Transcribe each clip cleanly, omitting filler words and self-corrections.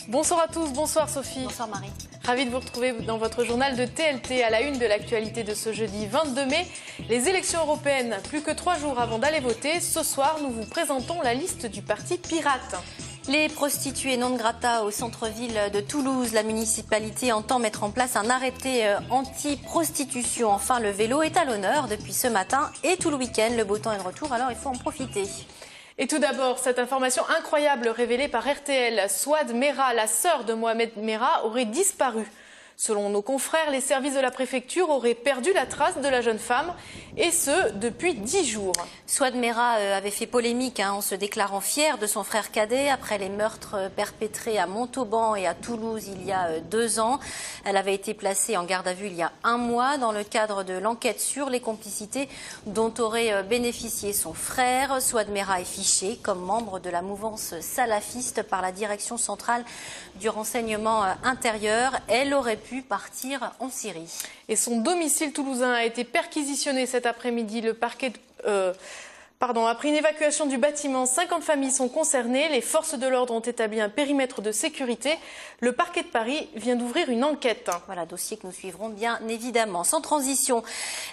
Bonsoir à tous, bonsoir Sophie. Bonsoir Marie. Ravi de vous retrouver dans votre journal de TLT à la une de l'actualité de ce jeudi 22 mai. Les élections européennes, plus que 3 jours avant d'aller voter. Ce soir, nous vous présentons la liste du parti Pirate. Les prostituées non grata au centre-ville de Toulouse. La municipalité entend mettre en place un arrêté anti-prostitution. Enfin, le vélo est à l'honneur depuis ce matin et tout le week-end. Le beau temps est de retour, alors il faut en profiter. Et tout d'abord, cette information incroyable révélée par RTL. Souad Merah, la sœur de Mohamed Merah, aurait disparu. Selon nos confrères, les services de la préfecture auraient perdu la trace de la jeune femme, et ce, depuis 10 jours. Souad Merah avait fait polémique en se déclarant fière de son frère cadet après les meurtres perpétrés à Montauban et à Toulouse il y a 2 ans. Elle avait été placée en garde à vue il y a 1 mois dans le cadre de l'enquête sur les complicités dont aurait bénéficié son frère. Souad Merah est fiché comme membre de la mouvance salafiste par la direction centrale du renseignement intérieur. Elle aurait pu partir en Syrie. Et son domicile toulousain a été perquisitionné cet après-midi. Le parquet après une évacuation du bâtiment, 50 familles sont concernées. Les forces de l'ordre ont établi un périmètre de sécurité. Le parquet de Paris vient d'ouvrir une enquête. Voilà, dossier que nous suivrons bien évidemment. Sans transition,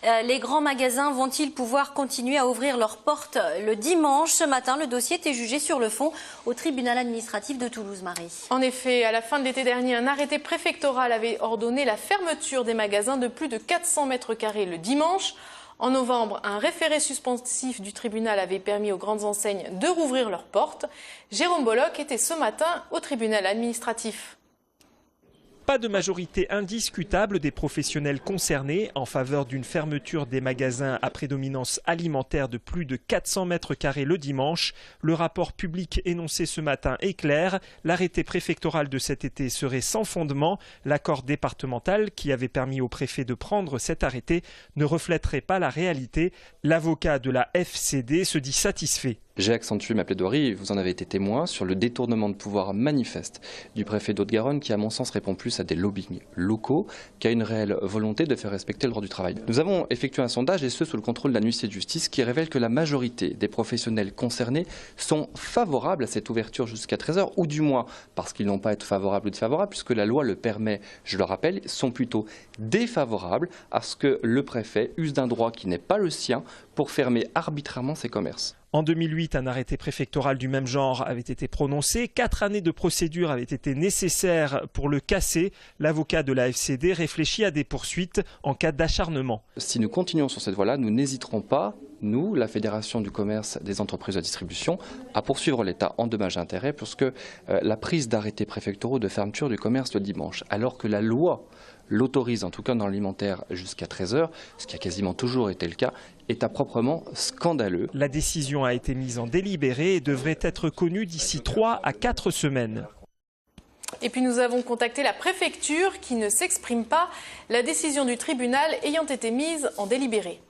les grands magasins vont-ils pouvoir continuer à ouvrir leurs portes le dimanche? Ce matin, le dossier était jugé sur le fond au tribunal administratif de Toulouse, Marie. En effet, à la fin de l'été dernier, un arrêté préfectoral avait ordonné la fermeture des magasins de plus de 400 mètres carrés le dimanche. En novembre, un référé suspensif du tribunal avait permis aux grandes enseignes de rouvrir leurs portes. Jérôme Bolloc était ce matin au tribunal administratif. Pas de majorité indiscutable des professionnels concernés en faveur d'une fermeture des magasins à prédominance alimentaire de plus de 400 mètres carrés le dimanche. Le rapport public énoncé ce matin est clair. L'arrêté préfectoral de cet été serait sans fondement. L'accord départemental qui avait permis au préfet de prendre cet arrêté ne reflèterait pas la réalité. L'avocat de la FCD se dit satisfait. J'ai accentué ma plaidoirie, vous en avez été témoin, sur le détournement de pouvoir manifeste du préfet d'Haute-Garonne qui, à mon sens, répond plus à des lobbying locaux qu'à une réelle volonté de faire respecter le droit du travail. Nous avons effectué un sondage, et ce sous le contrôle de la huissier de justice, qui révèle que la majorité des professionnels concernés sont favorables à cette ouverture jusqu'à 13 h, ou du moins, parce qu'ils n'ont pas à être favorables ou défavorables, puisque la loi le permet, je le rappelle, sont plutôt défavorables à ce que le préfet use d'un droit qui n'est pas le sien pour fermer arbitrairement ses commerces. En 2008, un arrêté préfectoral du même genre avait été prononcé. 4 années de procédure avaient été nécessaires pour le casser. L'avocat de la FCD réfléchit à des poursuites en cas d'acharnement. Si nous continuons sur cette voie-là, nous n'hésiterons pas, nous, la Fédération du commerce des entreprises de distribution, à poursuivre l'État en dommages et intérêts, puisque la prise d'arrêtés préfectoraux de fermeture du commerce le dimanche, alors que la loi l'autorise, en tout cas dans l'alimentaire, jusqu'à 13 h, ce qui a quasiment toujours été le cas, est à proprement scandaleux. La décision a été mise en délibéré et devrait être connue d'ici 3 à 4 semaines. Et puis nous avons contacté la préfecture qui ne s'exprime pas, la décision du tribunal ayant été mise en délibéré.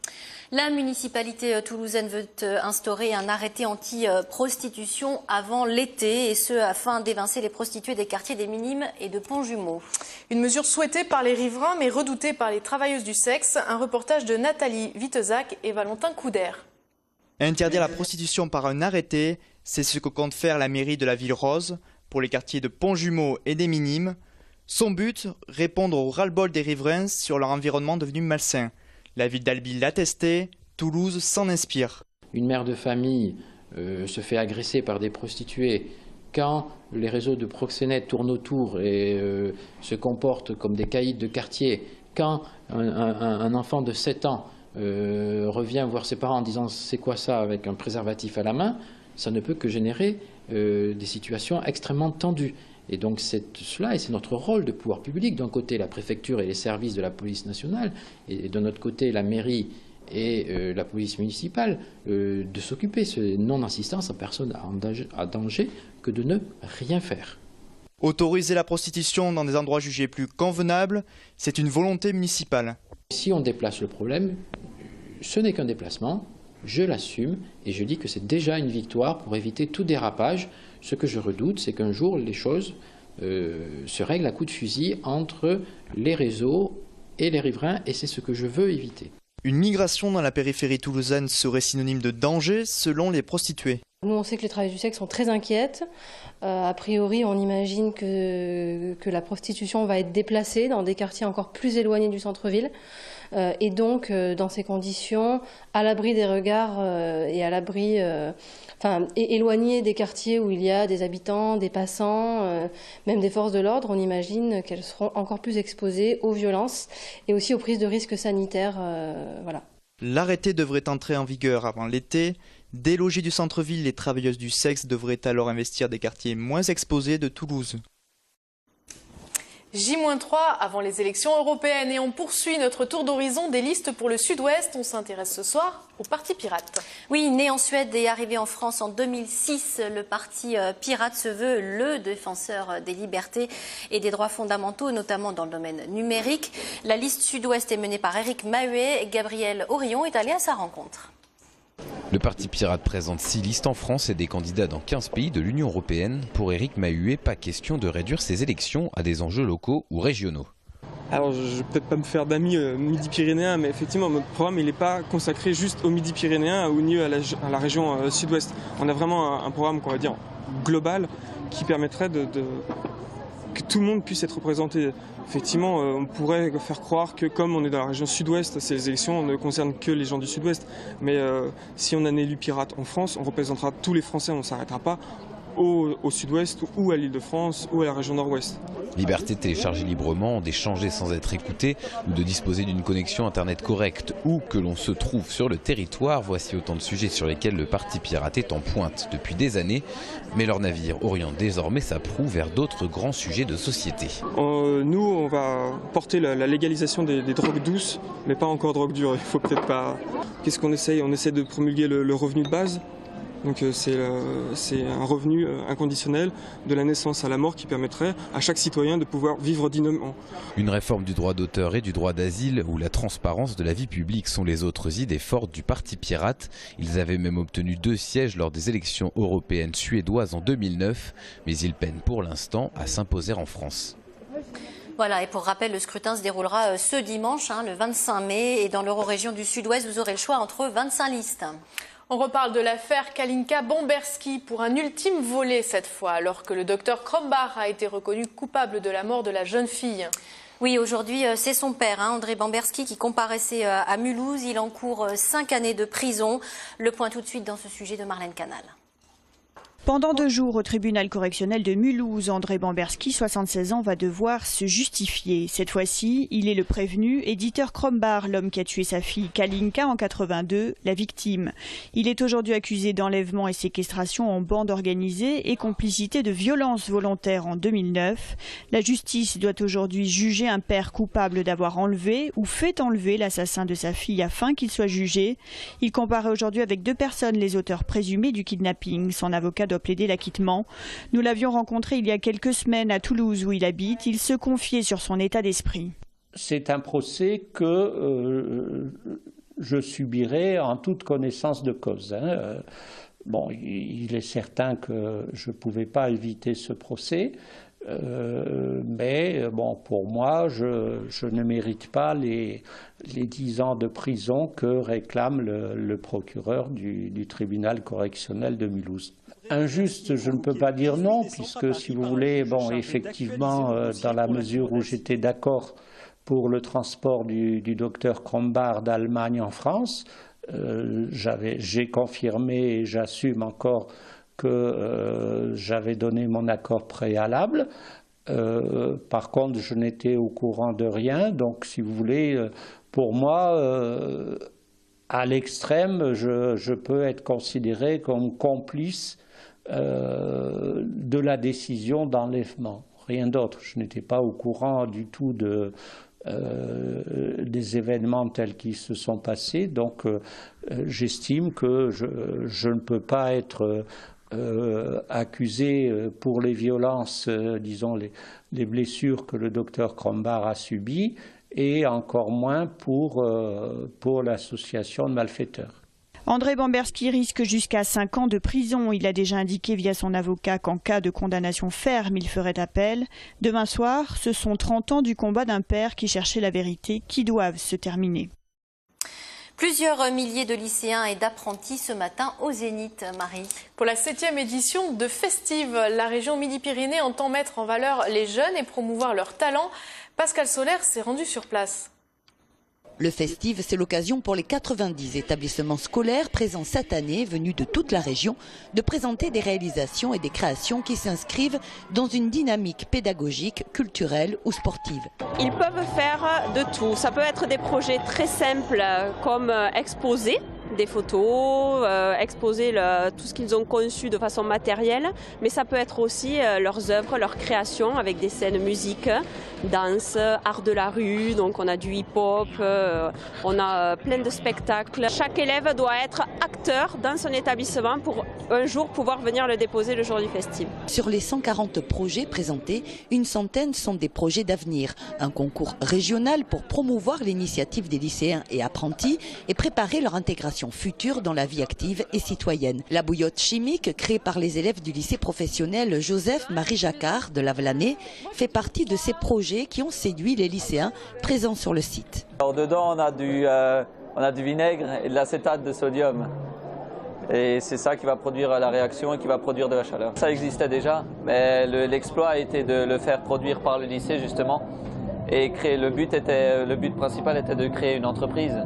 La municipalité toulousaine veut instaurer un arrêté anti-prostitution avant l'été, et ce afin d'évincer les prostituées des quartiers des Minimes et de Pont-Jumeau. Une mesure souhaitée par les riverains mais redoutée par les travailleuses du sexe. Un reportage de Nathalie Wittezac et Valentin Couder. Interdire la prostitution par un arrêté, c'est ce que compte faire la mairie de la Ville Rose pour les quartiers de Pont-Jumeau et des Minimes. Son but, répondre au ras-le-bol des riverains sur leur environnement devenu malsain. La ville d'Albi l'a testé, Toulouse s'en inspire. Une mère de famille se fait agresser par des prostituées quand les réseaux de proxénètes tournent autour et se comportent comme des caïds de quartier, quand un enfant de 7 ans revient voir ses parents en disant « c'est quoi ça ?» avec un préservatif à la main, ça ne peut que générer des situations extrêmement tendues. Et donc c'est cela, et c'est notre rôle de pouvoir public, d'un côté la préfecture et les services de la police nationale, et de notre côté la mairie et la police municipale, de s'occuper, ce non-assistance à personne à danger que de ne rien faire. Autoriser la prostitution dans des endroits jugés plus convenables, c'est une volonté municipale. Si on déplace le problème, ce n'est qu'un déplacement, je l'assume, et je dis que c'est déjà une victoire pour éviter tout dérapage. Ce que je redoute, c'est qu'un jour, les choses se règlent à coups de fusil entre les réseaux et les riverains, et c'est ce que je veux éviter. Une migration dans la périphérie toulousaine serait synonyme de danger selon les prostituées. Nous, on sait que les travailleuses du sexe sont très inquiètes. A priori, on imagine que la prostitution va être déplacée dans des quartiers encore plus éloignés du centre-ville. Et donc, dans ces conditions, à l'abri des regards et à l'abri, éloignés des quartiers où il y a des habitants, des passants, même des forces de l'ordre, on imagine qu'elles seront encore plus exposées aux violences et aussi aux prises de risques sanitaires. Voilà. L'arrêté devrait entrer en vigueur avant l'été. Délogées du centre-ville, les travailleuses du sexe devraient alors investir des quartiers moins exposés de Toulouse. J-3 avant les élections européennes et on poursuit notre tour d'horizon des listes pour le Sud-Ouest. On s'intéresse ce soir au Parti Pirate. Oui, né en Suède et arrivé en France en 2006, le Parti Pirate se veut le défenseur des libertés et des droits fondamentaux, notamment dans le domaine numérique. La liste Sud-Ouest est menée par Éric Maheuet et Gabriel Aurion est allé à sa rencontre. Le Parti Pirate présente 6 listes en France et des candidats dans 15 pays de l'Union européenne. Pour Éric Maheuet, pas question de réduire ces élections à des enjeux locaux ou régionaux. Alors je ne vais peut-être pas me faire d'amis midi-pyrénéens, mais effectivement notre programme n'est pas consacré juste au midi-pyrénéen ou ni à la région sud-ouest. On a vraiment un programme qu'on va dire global qui permettrait que tout le monde puisse être représenté. Effectivement, on pourrait faire croire que comme on est dans la région sud-ouest, ces élections ne concernent que les gens du sud-ouest. Mais si on a un élu pirate en France, on représentera tous les Français, on ne s'arrêtera pas au sud-ouest ou à l'Île-de-France ou à la région nord-ouest. Liberté de télécharger librement, d'échanger sans être écouté ou de disposer d'une connexion internet correcte où que l'on se trouve sur le territoire, voici autant de sujets sur lesquels le Parti Pirate est en pointe depuis des années. Mais leur navire oriente désormais sa proue vers d'autres grands sujets de société. Nous, on va porter la légalisation des drogues douces, mais pas encore drogue dure. Il faut peut-être pas. Qu'est-ce qu'on essaye? On essaie de promulguer le revenu de base. Donc c'est un revenu inconditionnel de la naissance à la mort qui permettrait à chaque citoyen de pouvoir vivre dignement. Une réforme du droit d'auteur et du droit d'asile où la transparence de la vie publique sont les autres idées fortes du Parti Pirate. Ils avaient même obtenu 2 sièges lors des élections européennes suédoises en 2009, mais ils peinent pour l'instant à s'imposer en France. Voilà, et pour rappel, le scrutin se déroulera ce dimanche, le 25 mai, et dans l'Eurorégion du Sud-Ouest, vous aurez le choix entre 25 listes. On reparle de l'affaire Kalinka-Bomberski pour un ultime volet cette fois, alors que le docteur Krombacher a été reconnu coupable de la mort de la jeune fille. Oui, aujourd'hui, c'est son père, André Bomberski, qui comparaissait à Mulhouse. Il encourt 5 années de prison. Le point tout de suite dans ce sujet de Marlène Canal. Pendant 2 jours au tribunal correctionnel de Mulhouse, André Bomberski, 76 ans, va devoir se justifier. Cette fois-ci, il est le prévenu et Dieter Krombacher, l'homme qui a tué sa fille Kalinka en 82, la victime. Il est aujourd'hui accusé d'enlèvement et séquestration en bande organisée et complicité de violence volontaire en 2009. La justice doit aujourd'hui juger un père coupable d'avoir enlevé ou fait enlever l'assassin de sa fille afin qu'il soit jugé. Il comparaît aujourd'hui avec 2 personnes, les auteurs présumés du kidnapping. Son avocat doit plaider l'acquittement. Nous l'avions rencontré il y a quelques semaines à Toulouse où il habite. Il se confiait sur son état d'esprit. C'est un procès que je subirai en toute connaissance de cause. Bon, il est certain que je ne pouvais pas éviter ce procès, mais bon, pour moi, je ne mérite pas les 10 ans de prison que réclame le procureur du tribunal correctionnel de Mulhouse. Injuste, je ne peux pas dire non, puisque si vous voulez, bon, effectivement, dans la mesure où j'étais d'accord pour le transport du docteur Krombacher d'Allemagne en France, j'ai confirmé et j'assume encore que j'avais donné mon accord préalable. Par contre, je n'étais au courant de rien, donc si vous voulez, pour moi, à l'extrême, je peux être considéré comme complice de la décision d'enlèvement. Rien d'autre. Je n'étais pas au courant du tout des événements tels qu'ils se sont passés. Donc j'estime que je ne peux pas être accusé pour les violences, disons les blessures que le docteur Krombacher a subies, et encore moins pour l'association de malfaiteurs. André Bomberski risque jusqu'à 5 ans de prison. Il a déjà indiqué via son avocat qu'en cas de condamnation ferme, il ferait appel. Demain soir, ce sont 30 ans du combat d'un père qui cherchait la vérité qui doivent se terminer. Plusieurs milliers de lycéens et d'apprentis ce matin au Zénith, Marie. Pour la 7e édition de Festive, la région Midi-Pyrénées entend mettre en valeur les jeunes et promouvoir leurs talents. Pascal Soler s'est rendu sur place. Le Festive, c'est l'occasion pour les 90 établissements scolaires présents cette année, venus de toute la région, de présenter des réalisations et des créations qui s'inscrivent dans une dynamique pédagogique, culturelle ou sportive. Ils peuvent faire de tout. Ça peut être des projets très simples comme exposer des photos, exposer tout ce qu'ils ont conçu de façon matérielle, mais ça peut être aussi leurs œuvres, leurs créations avec des scènes musique, danse, art de la rue, donc on a du hip-hop, on a plein de spectacles. Chaque élève doit être acteur dans son établissement pour un jour pouvoir venir le déposer le jour du festival. Sur les 140 projets présentés, une centaine sont des projets d'avenir. Un concours régional pour promouvoir l'initiative des lycéens et apprentis et préparer leur intégration future dans la vie active et citoyenne. La bouillotte chimique, créée par les élèves du lycée professionnel Joseph-Marie Jacquard de Lavelanet, fait partie de ces projets qui ont séduit les lycéens présents sur le site. Alors dedans, on a du vinaigre et de l'acétate de sodium. Et c'est ça qui va produire la réaction et qui va produire de la chaleur. Ça existait déjà, mais l'exploit a été de le faire produire par le lycée justement. Et le but principal était de créer une entreprise.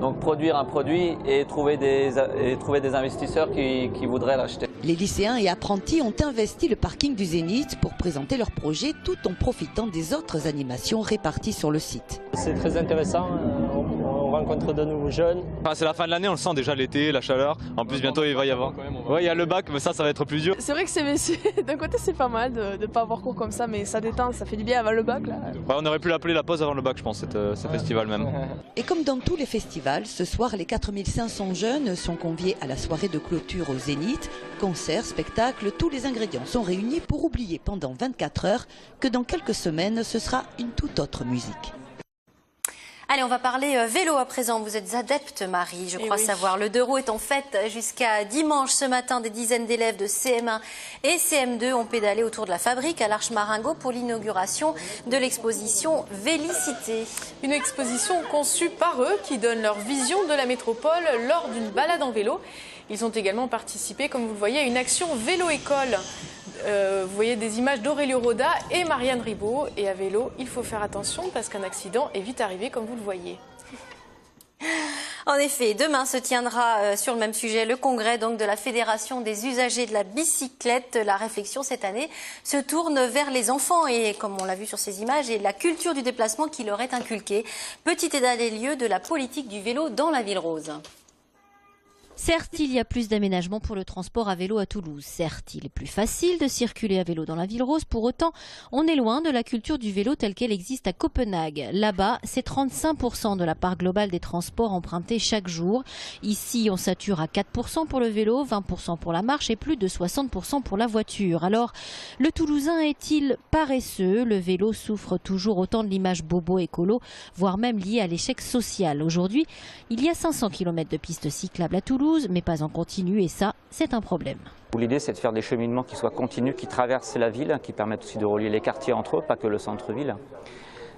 Donc produire un produit et trouver des investisseurs qui voudraient l'acheter. Les lycéens et apprentis ont investi le parking du Zénith pour présenter leur projet tout en profitant des autres animations réparties sur le site. C'est très intéressant, on rencontre de nouveaux jeunes. Enfin, c'est la fin de l'année, on le sent déjà l'été, la chaleur. En plus bientôt il va y avoir. Ouais, il y a le bac, mais ça va être plus dur. C'est vrai que d'un côté c'est pas mal de ne pas avoir cours comme ça, mais ça détend, ça fait du bien avant le bac. Là. Ouais, on aurait pu l'appeler la pause avant le bac, je pense, ce festival même. Et comme dans tous les festivals, ce soir les 4500 jeunes sont conviés à la soirée de clôture au Zénith. Concerts, spectacles, tous les ingrédients sont réunis pour oublier pendant 24 heures que dans quelques semaines, ce sera une toute autre musique. Allez, on va parler vélo à présent. Vous êtes adepte, Marie, je crois savoir. Le 2 roues est en fête jusqu'à dimanche. Ce matin, des dizaines d'élèves de CM1 et CM2 ont pédalé autour de la fabrique à l'Arche Marengo pour l'inauguration de l'exposition Vélicité. Une exposition conçue par eux qui donne leur vision de la métropole lors d'une balade en vélo. Ils ont également participé, comme vous le voyez, à une action vélo-école. Vous voyez des images d'Aurélio Roda et Marianne Ribaud. Et à vélo, il faut faire attention parce qu'un accident est vite arrivé, comme vous le voyez. En effet, demain se tiendra sur le même sujet le congrès donc, de la Fédération des usagers de la bicyclette. La réflexion cette année se tourne vers les enfants et, comme on l'a vu sur ces images, et la culture du déplacement qui leur est inculquée. Petit état des lieux de la politique du vélo dans la Ville Rose. Certes, il y a plus d'aménagements pour le transport à vélo à Toulouse. Certes, il est plus facile de circuler à vélo dans la Ville Rose. Pour autant, on est loin de la culture du vélo telle qu'elle existe à Copenhague. Là-bas, c'est 35% de la part globale des transports empruntés chaque jour. Ici, on sature à 4% pour le vélo, 20% pour la marche et plus de 60% pour la voiture. Alors, le Toulousain est-il paresseux? Le vélo souffre toujours autant de l'image bobo écolo, voire même liée à l'échec social. Aujourd'hui, il y a 500 km de pistes cyclables à Toulouse, mais pas en continu, et ça, c'est un problème. L'idée, c'est de faire des cheminements qui soient continus, qui traversent la ville, qui permettent aussi de relier les quartiers entre eux, pas que le centre-ville,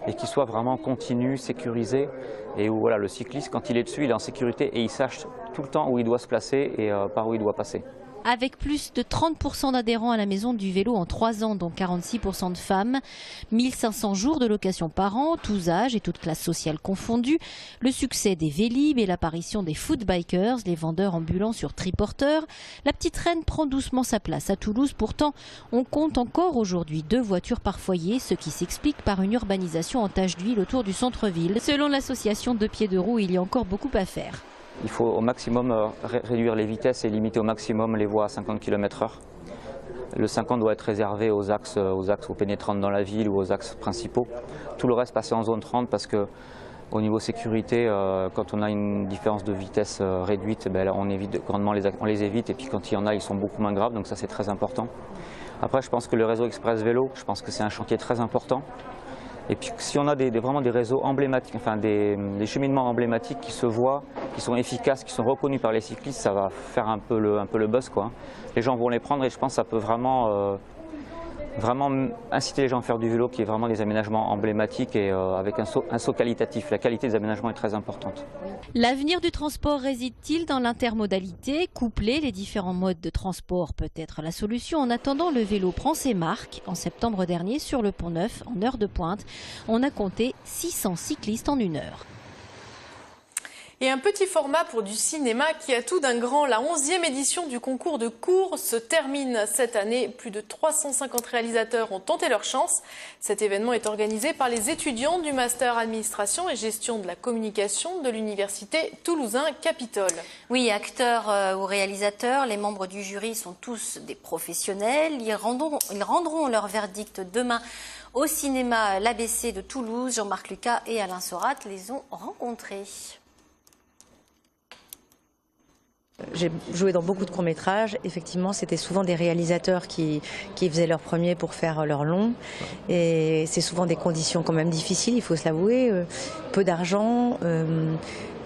et qui soient vraiment continus, sécurisés, et où voilà, le cycliste, quand il est dessus, il est en sécurité et il sache tout le temps où il doit se placer et par où il doit passer. Avec plus de 30% d'adhérents à la maison du vélo en 3 ans, dont 46% de femmes, 1500 jours de location par an, tous âges et toutes classes sociales confondues, le succès des Vélib et l'apparition des footbikers, les vendeurs ambulants sur triporteurs, la petite reine prend doucement sa place à Toulouse. Pourtant, on compte encore aujourd'hui 2 voitures par foyer, ce qui s'explique par une urbanisation en tache d'huile autour du centre-ville. Selon l'association Deux Pieds Deux Roues, il y a encore beaucoup à faire. Il faut au maximum réduire les vitesses et limiter au maximum les voies à 50 km/h. Le 50 doit être réservé aux axes pénétrants dans la ville ou aux axes principaux. Tout le reste passer en zone 30 parce que au niveau sécurité, quand on a une différence de vitesse réduite, on évite grandement on les évite, et puis quand il y en a, ils sont beaucoup moins graves, donc ça c'est très important. Après, je pense que le réseau Express Vélo, je pense que c'est un chantier très important. Et puis si on a vraiment des réseaux emblématiques, enfin des cheminements emblématiques qui se voient, qui sont efficaces, qui sont reconnus par les cyclistes, ça va faire un peu le buzz, quoi. Les gens vont les prendre et je pense que ça peut vraiment vraiment inciter les gens à faire du vélo, qui est vraiment des aménagements emblématiques et avec un saut qualitatif. La qualité des aménagements est très importante. L'avenir du transport réside-t-il dans l'intermodalité? Coupler les différents modes de transport peut être la solution. En attendant, le vélo prend ses marques. En septembre dernier, sur le Pont Neuf, en heure de pointe, on a compté 600 cyclistes en 1 heure. Et un petit format pour du cinéma qui a tout d'un grand. La 11e édition du concours de cours se termine cette année. Plus de 350 réalisateurs ont tenté leur chance. Cet événement est organisé par les étudiants du Master Administration et Gestion de la Communication de l'Université Toulousain-Capitole. Oui, acteurs ou réalisateurs, les membres du jury sont tous des professionnels. Ils rendront leur verdict demain au cinéma l'ABC de Toulouse. Jean-Marc Lucas et Alain Sorat les ont rencontrés. J'ai joué dans beaucoup de courts-métrages. Effectivement, c'était souvent des réalisateurs qui faisaient leur premier pour faire leur long. Et c'est souvent des conditions quand même difficiles, il faut se l'avouer. Peu d'argent,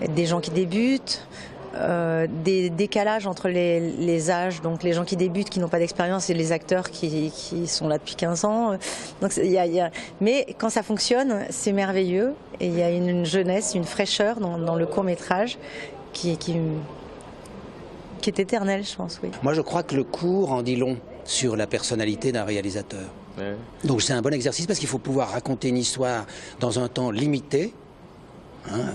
des gens qui débutent, des décalages entre les âges. Donc les gens qui débutent, qui n'ont pas d'expérience, et les acteurs qui sont là depuis 15 ans. Donc, mais quand ça fonctionne, c'est merveilleux. Et il y a une jeunesse, une fraîcheur dans le court-métrage qui est éternel, je pense, oui. Moi, je crois que le court en dit long sur la personnalité d'un réalisateur. Ouais. Donc c'est un bon exercice parce qu'il faut pouvoir raconter une histoire dans un temps limité, hein,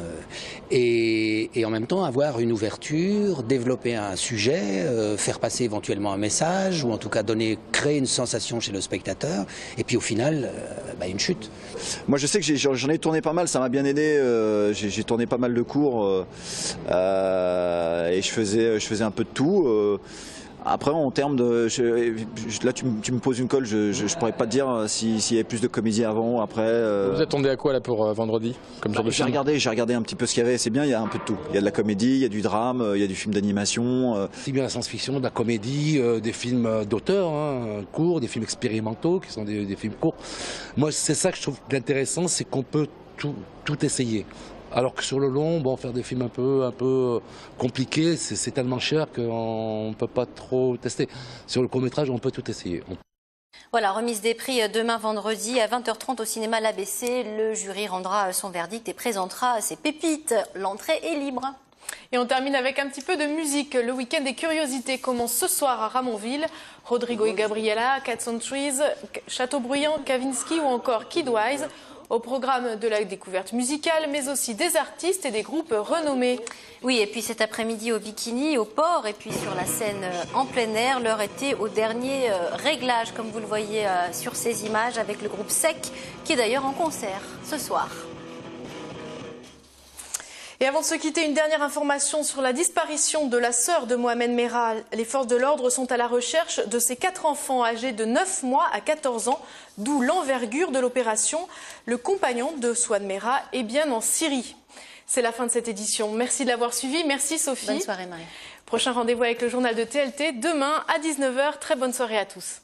et en même temps avoir une ouverture, développer un sujet, faire passer éventuellement un message, ou en tout cas créer une sensation chez le spectateur, et puis au final, une chute. Moi je sais que j'en ai tourné pas mal, ça m'a bien aidé, j'ai tourné pas mal de cours, et je faisais un peu de tout. Après, en termes de... là, tu me poses une colle, je pourrais pas te dire s'il y avait plus de comédie avant ou après. Vous attendez à quoi là pour vendredi comme genre de film ? J'ai regardé un petit peu ce qu'il y avait, c'est bien, il y a un peu de tout. Il y a de la comédie, il y a du drame, il y a du film d'animation. C'est bien la science-fiction, de la comédie, des films d'auteur, hein, courts, des films expérimentaux qui sont des films courts. Moi, c'est ça que je trouve intéressant, c'est qu'on peut tout essayer. Alors que sur le long, faire des films un peu compliqués, c'est tellement cher qu'on ne peut pas trop tester. Sur le court-métrage, on peut tout essayer. Voilà, remise des prix demain vendredi à 20h30 au cinéma l'ABC. Le jury rendra son verdict et présentera ses pépites. L'entrée est libre. Et on termine avec un petit peu de musique. Le week-end des curiosités commence ce soir à Ramonville. Rodrigo et Gabriela, Cats on Trees, Chateaubriand, Kavinsky ou encore Kidwise. Au programme de la découverte musicale, mais aussi des artistes et des groupes renommés. Oui, et puis cet après-midi au Bikini, au port, et puis sur la scène en plein air, l'heure était au dernier réglage, comme vous le voyez sur ces images, avec le groupe Sec, qui est d'ailleurs en concert ce soir. Et avant de se quitter, une dernière information sur la disparition de la sœur de Mohamed Merah. Les forces de l'ordre sont à la recherche de ces 4 enfants âgés de 9 mois à 14 ans, d'où l'envergure de l'opération. Le compagnon de Souad Merah est bien en Syrie. C'est la fin de cette édition. Merci de l'avoir suivi. Merci Sophie. Bonne soirée Marie. Prochain rendez-vous avec le journal de TLT demain à 19h. Très bonne soirée à tous.